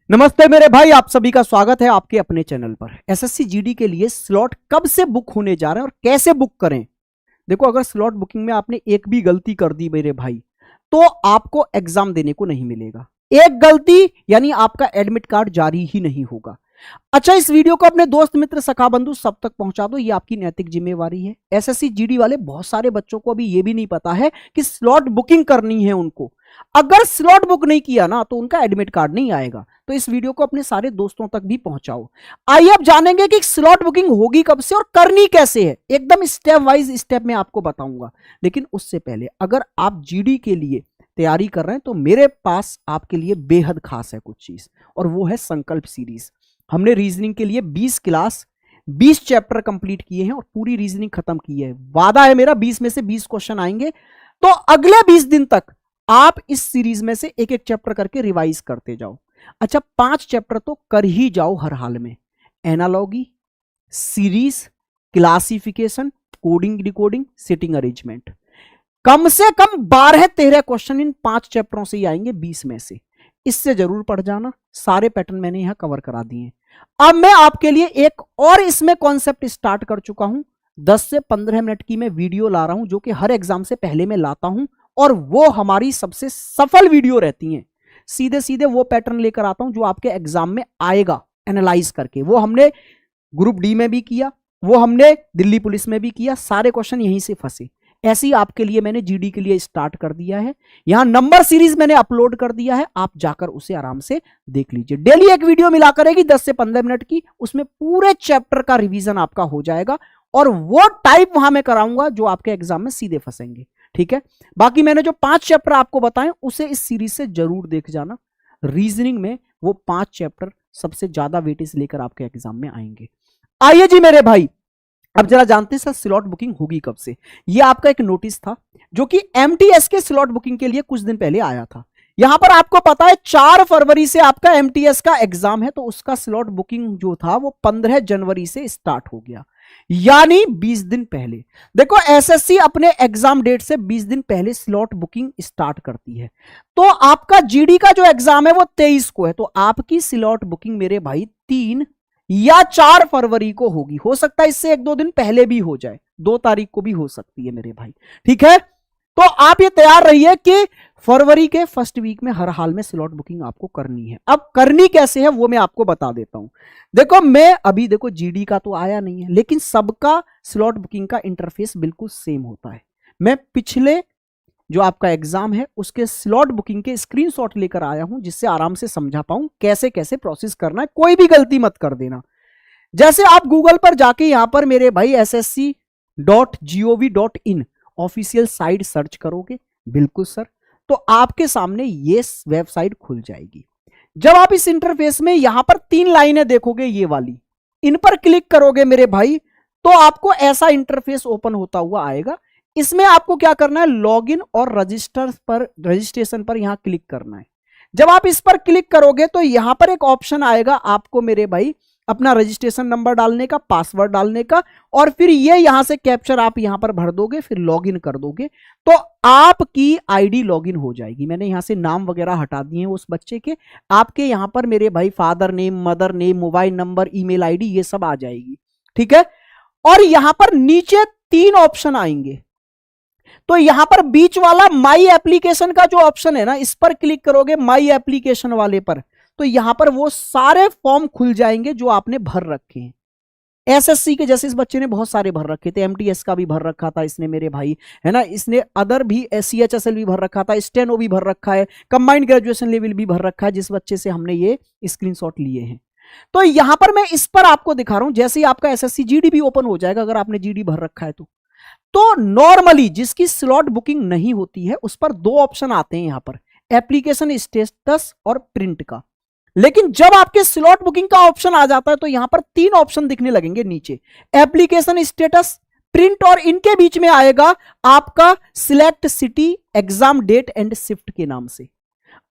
नमस्ते मेरे भाई, आप सभी का स्वागत है आपके अपने चैनल पर। एसएससी जीडी के लिए स्लॉट कब से बुक होने जा रहे हैं और कैसे बुक करें। देखो, अगर स्लॉट बुकिंग में आपने एक भी गलती कर दी मेरे भाई, तो आपको एग्जाम देने को नहीं मिलेगा। एक गलती यानी आपका एडमिट कार्ड जारी ही नहीं होगा। अच्छा, इस वीडियो को अपने दोस्त मित्र सखा बंधु सब तक पहुंचा दो, ये आपकी नैतिक जिम्मेवारी है। एसएससी जीडी वाले बहुत सारे बच्चों को अभी ये भी नहीं पता है कि स्लॉट बुकिंग करनी है उनको। अगर स्लॉट बुक नहीं किया ना तो उनका एडमिट कार्ड नहीं आएगा। तो इस वीडियो को अपने सारे दोस्तों तक भी पहुंचाओ। आइए अब जानेंगे कि स्लॉट बुकिंग होगी कब से और करनी कैसे है। एकदम स्टेप वाइज स्टेप में आपको बताऊंगा। लेकिन उससे पहले अगर आप जीडी के लिए तैयारी कर रहे हैं तो मेरे पास आपके लिए बेहद खास है कुछ चीज, और वो है संकल्प सीरीज। हमने रीजनिंग के लिए 20 क्लास 20 चैप्टर कंप्लीट किए हैं और पूरी रीजनिंग खत्म की है। वादा है मेरा 20 में से 20 क्वेश्चन आएंगे। तो अगले 20 दिन तक आप इस सीरीज में से एक एक चैप्टर करके रिवाइज करते जाओ। अच्छा, 5 चैप्टर तो कर ही जाओ हर हाल में। Analogy, series, classification, coding decoding, sitting arrangement. कम से कम 12-13 क्वेश्चन इन 5 चैप्टरों से ही आएंगे 20 में से। इससे जरूर पढ़ जाना। सारे पैटर्न मैंने यहां कवर करा दिए। अब मैं आपके लिए एक और इसमें कॉन्सेप्ट स्टार्ट कर चुका हूं। 10 से 15 मिनट की मैं वीडियो ला रहा हूं, जो कि हर एग्जाम से पहले मैं लाता हूं, और वो हमारी सबसे सफल वीडियो रहती हैं। सीधे सीधे वो पैटर्न लेकर आता हूं जो आपके एग्जाम में आएगा एनालाइज करके। वो हमने ग्रुप डी में भी किया, वो हमने दिल्ली पुलिस में भी किया। सारे क्वेश्चन यहीं से फंसे। ऐसे ही आपके लिए मैंने जीडी के लिए स्टार्ट कर दिया है। यहां नंबर सीरीज मैंने अपलोड कर दिया है, आप जाकर उसे आराम से देख लीजिए। डेली एक वीडियो मिला करेगी 10 से 15 मिनट की, उसमें पूरे चैप्टर का रिवीजन आपका हो जाएगा, और वो टाइप वहां मैं कराऊंगा जो आपके एग्जाम में सीधे फंसेंगे। ठीक है, बाकी मैंने जो 5 चैप्टर आपको बताएं उसे इस सीरीज से जरूर देख जाना। रीजनिंग में वो 5 चैप्टर सबसे ज्यादा वेटेज लेकर आपके एग्जाम में आएंगे। आइए जी मेरे भाई, अब जरा जानते हैं सर स्लॉट बुकिंग होगी कब से। ये आपका एक नोटिस था जो कि एमटीएस के स्लॉट बुकिंग के लिए कुछ दिन पहले आया था। यहां पर आपको पता है 4 फरवरी से आपका एमटीएस का एग्जाम है, तो उसका स्लॉट बुकिंग जो था वो 15 जनवरी से स्टार्ट हो गया, यानी 20 दिन पहले। देखो, एसएससी अपने एग्जाम डेट से 20 दिन पहले स्लॉट बुकिंग स्टार्ट करती है। तो आपका जीडी का जो एग्जाम है वो 23 को है, तो आपकी स्लॉट बुकिंग मेरे भाई 3 या 4 फरवरी को होगी। हो सकता है इससे 1-2 दिन पहले भी हो जाए, 2 तारीख को भी हो सकती है मेरे भाई। ठीक है, तो आप ये तैयार रहिए कि फरवरी के फर्स्ट वीक में हर हाल में स्लॉट बुकिंग आपको करनी है। अब करनी कैसे है वो मैं आपको बता देता हूं। देखो, मैं अभी देखो जीडी का तो आया नहीं है, लेकिन सबका स्लॉट बुकिंग का इंटरफेस बिल्कुल सेम होता है। मैं पिछले जो आपका एग्जाम है उसके स्लॉट बुकिंग के स्क्रीनशॉट लेकर आया हूं, जिससे आराम से समझा पाऊं कैसे कैसे प्रोसेस करना है। कोई भी गलती मत कर देना। जैसे आप गूगल पर जाके यहां पर मेरे भाई ssc.gov.in ऑफिशियल साइट सर्च करोगे, बिल्कुल सर, तो आपके सामने ये वेबसाइट खुल जाएगी। जब आप इस इंटरफेस में यहां पर 3 लाइनें देखोगे, ये वाली, इन पर क्लिक करोगे मेरे भाई, तो आपको ऐसा इंटरफेस ओपन होता हुआ आएगा। इसमें आपको क्या करना है, लॉगिन और रजिस्ट्रेशन पर यहां क्लिक करना है। जब आप इस पर क्लिक करोगे तो यहां पर एक ऑप्शन आएगा आपको मेरे भाई अपना रजिस्ट्रेशन नंबर डालने का, पासवर्ड डालने का, और फिर ये यहां से कैप्चर आप यहां पर भर दोगे, फिर लॉगिन कर दोगे तो आपकी आईडी लॉगिन हो जाएगी। मैंने यहां से नाम वगैरह हटा दिए हैं उस बच्चे के। आपके यहां पर मेरे भाई father name, mother name, mobile number, email ID, ये सब आ जाएगी। ठीक है, और यहां पर नीचे 3 ऑप्शन आएंगे। तो यहां पर बीच वाला माई एप्लीकेशन का जो ऑप्शन है ना, इस पर क्लिक करोगे माई एप्लीकेशन वाले पर, तो यहां पर वो सारे फॉर्म खुल जाएंगे जो आपने भर रखे हैं। एसएससी के जैसे इस बच्चे ने बहुत सारे भर रखे थे, एमटीएस का भी भर रखा था इसने मेरे भाई, है ना, इसने अदर भी सीएचएसएल भी भर रखा था, स्टेनो भी भर रखा है, कंबाइंड ग्रेजुएशन लेवल भी भर रखा है, जिस बच्चे से हमने ये स्क्रीनशॉट लिए हैं। तो यहां पर मैं इस पर आपको दिखा रहा हूं। जैसे ही आपका एसएससी जीडी भी ओपन हो जाएगा, अगर आपने जीडी भर रखा है तो नॉर्मली जिसकी स्लॉट बुकिंग नहीं होती है उस पर 2 ऑप्शन आते हैं यहां पर, एप्लीकेशन स्टेटस और प्रिंट का। लेकिन जब आपके स्लॉट बुकिंग का ऑप्शन आ जाता है तो यहां पर 3 ऑप्शन दिखने लगेंगे नीचे, एप्लीकेशन स्टेटस, प्रिंट, और इनके बीच में आएगा आपका select city, exam date and shift के नाम से।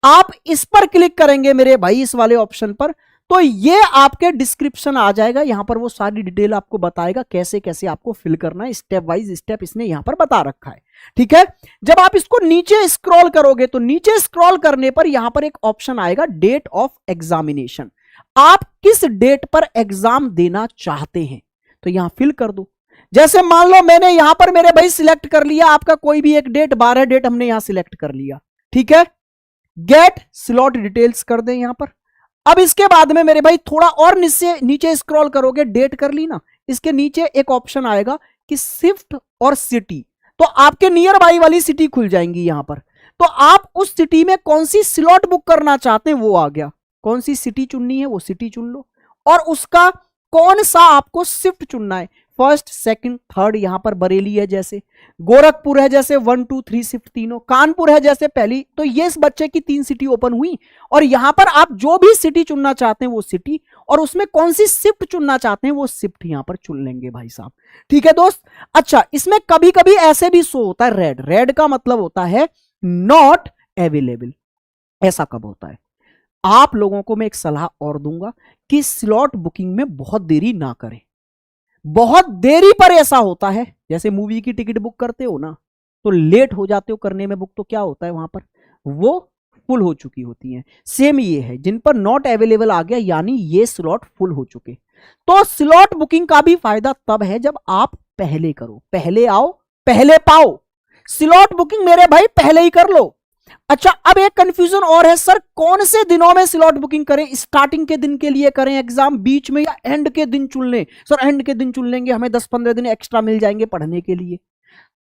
आप इस पर क्लिक करेंगे मेरे भाई, इस वाले ऑप्शन पर, तो ये आपके डिस्क्रिप्शन आ जाएगा, यहां पर वो सारी डिटेल आपको बताएगा कैसे कैसे आपको फिल करना है, स्टेप वाइज स्टेप इसने यहां पर बता रखा है। ठीक है, जब आप इसको नीचे स्क्रॉल करोगे तो नीचे स्क्रॉल करने पर यहां पर एक ऑप्शन आएगा डेट ऑफ एग्जामिनेशन। आप किस डेट पर एग्जाम देना चाहते हैं तो यहां फिल कर दो। जैसे मान लो मैंने यहां पर मेरे भाई सिलेक्ट कर लिया आपका कोई भी एक डेट, 12 डेट हमने यहां सिलेक्ट कर लिया। ठीक है, गेट स्लॉट डिटेल्स कर दें यहां पर। अब इसके बाद में मेरे भाई थोड़ा और नीचे स्क्रॉल करोगे, डेट कर ली ना, इसके नीचे एक ऑप्शन आएगा कि शिफ्ट और सिटी, तो आपके नियर बाई वाली सिटी खुल जाएंगी यहां पर। तो आप उस सिटी में कौन सी स्लॉट बुक करना चाहते हैं वो आ गया, कौन सी सिटी चुननी है वो सिटी चुन लो, और उसका कौन सा आपको शिफ्ट चुनना है, फर्स्ट सेकंड थर्ड। यहां पर बरेली है जैसे, गोरखपुर है जैसे 1 2 3 शिफ्ट तीनों, कानपुर है जैसे पहली, तो ये इस बच्चे की 3 सिटी ओपन हुई। और यहां पर आप जो भी सिटी चुनना चाहते हैं वो सिटी, और उसमें कौन सी शिफ्ट चुनना चाहते हैं वो शिफ्ट यहां पर चुन लेंगे भाई साहब। ठीक है दोस्त। अच्छा, इसमें कभी कभी ऐसे भी शो होता है रेड, रेड का मतलब होता है नॉट अवेलेबल। ऐसा कब होता है? आप लोगों को मैं एक सलाह और दूंगा कि स्लॉट बुकिंग में बहुत देरी ना करें। बहुत देरी पर ऐसा होता है, जैसे मूवी की टिकट बुक करते हो ना, तो लेट हो जाते हो करने में बुक, तो क्या होता है वहां पर वो फुल हो चुकी होती हैं। सेम ये है, जिन पर नॉट अवेलेबल आ गया यानी ये स्लॉट फुल हो चुके। तो स्लॉट बुकिंग का भी फायदा तब है जब आप पहले करो, पहले आओ पहले पाओ। स्लॉट बुकिंग मेरे भाई पहले ही कर लो। अच्छा, अब एक कंफ्यूजन और है, सर कौन से दिनों में स्लॉट बुकिंग करें? स्टार्टिंग के दिन के लिए करें एग्जाम, बीच में, या एंड के दिन चुन लें? सर एंड के दिन चुन लेंगे, हमें 10-15 दिन एक्स्ट्रा मिल जाएंगे पढ़ने के लिए।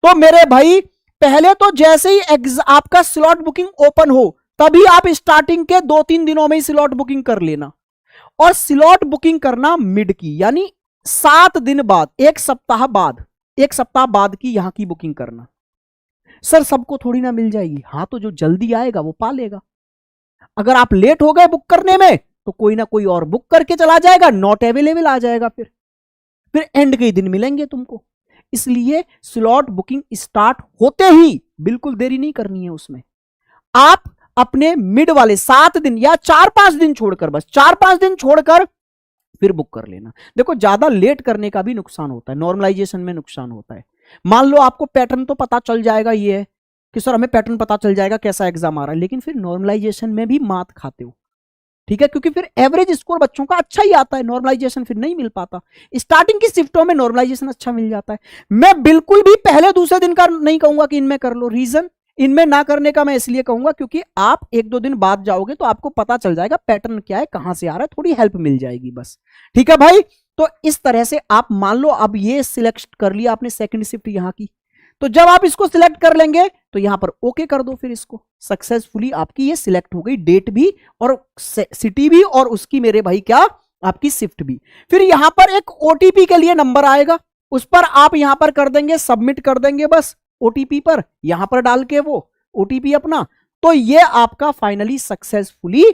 तो मेरे भाई पहले तो जैसे ही आपका स्लॉट बुकिंग ओपन हो तभी आप स्टार्टिंग के 2-3 दिनों में ही स्लॉट बुकिंग कर लेना, और स्लॉट बुकिंग करना मिड की, यानी 7 दिन बाद, 1 सप्ताह बाद, 1 सप्ताह बाद की यहां की बुकिंग करना। सर सबको थोड़ी ना मिल जाएगी, हां तो जो जल्दी आएगा वो पा लेगा। अगर आप लेट हो गए बुक करने में तो कोई ना कोई और बुक करके चला जाएगा, नॉट अवेलेबल आ जाएगा, फिर एंड के दिन मिलेंगे तुमको। इसलिए स्लॉट बुकिंग स्टार्ट होते ही बिल्कुल देरी नहीं करनी है उसमें। आप अपने मिड वाले 7 दिन या 4-5 दिन छोड़कर, बस 4-5 दिन छोड़कर फिर बुक कर लेना। देखो ज्यादा लेट करने का भी नुकसान होता है, नॉर्मलाइजेशन में नुकसान होता है। मान लो आपको पैटर्न तो पता चल जाएगा, ये है कि सर हमें पैटर्न पता चल जाएगा कैसा एग्जाम आ रहा है, लेकिन फिर नॉर्मलाइजेशन में भी मात खाते हो। ठीक है, क्योंकि फिर एवरेज स्कोर बच्चों का अच्छा ही आता है, नॉर्मलाइजेशन फिर नहीं मिल पाता। स्टार्टिंग की शिफ्टों में नॉर्मलाइजेशन अच्छा मिल जाता है। मैं बिल्कुल भी पहले दूसरे दिन का नहीं कहूंगा कि इनमें कर लो, रीजन इनमें ना करने का मैं इसलिए कहूंगा क्योंकि आप 1-2 दिन बाद जाओगे तो आपको पता चल जाएगा पैटर्न क्या है, कहां से आ रहा है, थोड़ी हेल्प मिल जाएगी बस। ठीक है भाई, तो इस तरह से आप मान लो अब ये सिलेक्ट कर लिया आपने सेकंड शिफ्ट यहां की, तो जब आप इसको सिलेक्ट कर लेंगे तो यहां पर ओके कर दो, फिर इसको सक्सेसफुली आपकी ये सिलेक्ट हो गई, डेट भी और सिटी भी और उसकी मेरे भाई क्या आपकी शिफ्ट भी। फिर यहां पर एक ओटीपी के लिए नंबर आएगा, उस पर आप यहां पर कर देंगे सबमिट कर देंगे, बस ओटीपी पर यहां पर डाल के वो ओटीपी अपना, तो ये आपका फाइनली सक्सेसफुली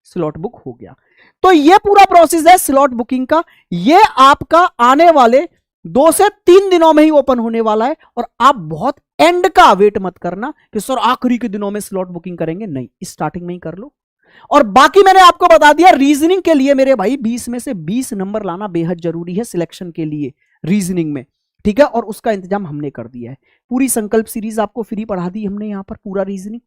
स्लॉट बुक हो गया। तो ये पूरा प्रोसेस है स्लॉट बुकिंग का। ये आपका आने वाले 2 से 3 दिनों में ही ओपन होने वाला है, और आप बहुत एंड का वेट मत करना कि सर आखिरी के दिनों में स्लॉट बुकिंग करेंगे, नहीं, स्टार्टिंग में ही कर लो। और बाकी मैंने आपको बता दिया, रीजनिंग के लिए मेरे भाई 20 में से 20 नंबर लाना बेहद जरूरी है सिलेक्शन के लिए रीजनिंग में। ठीक है, और उसका इंतजाम हमने कर दिया है, पूरी संकल्प सीरीज आपको फ्री पढ़ा दी हमने यहां पर, पूरा रीजनिंग।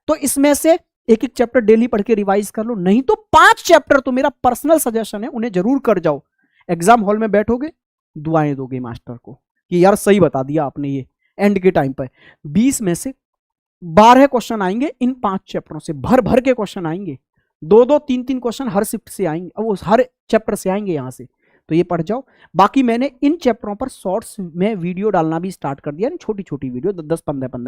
तो इसमें से एक एक चैप्टर डेली पढ़ के रिवाइज कर लो, नहीं तो 5 चैप्टर तो मेरा पर्सनल सजेशन है उन्हें जरूर कर जाओ। एग्जाम हॉल में बैठोगे दुआएं दोगे मास्टर को कि यार सही बता दिया आपने, ये एंड के टाइम पर 20 में से 12 क्वेश्चन आएंगे इन 5 चैप्टरों से, भर भर के क्वेश्चन आएंगे, 2-2 3-3 क्वेश्चन हर शिफ्ट से आएंगे, वो हर चैप्टर से आएंगे यहां से, तो ये पढ़ जाओ। बाकी मैंने इन चैप्टरों पर शॉर्ट्स में वीडियो डालना भी स्टार्ट कर दिया, छोटी छोटी वीडियो 10-15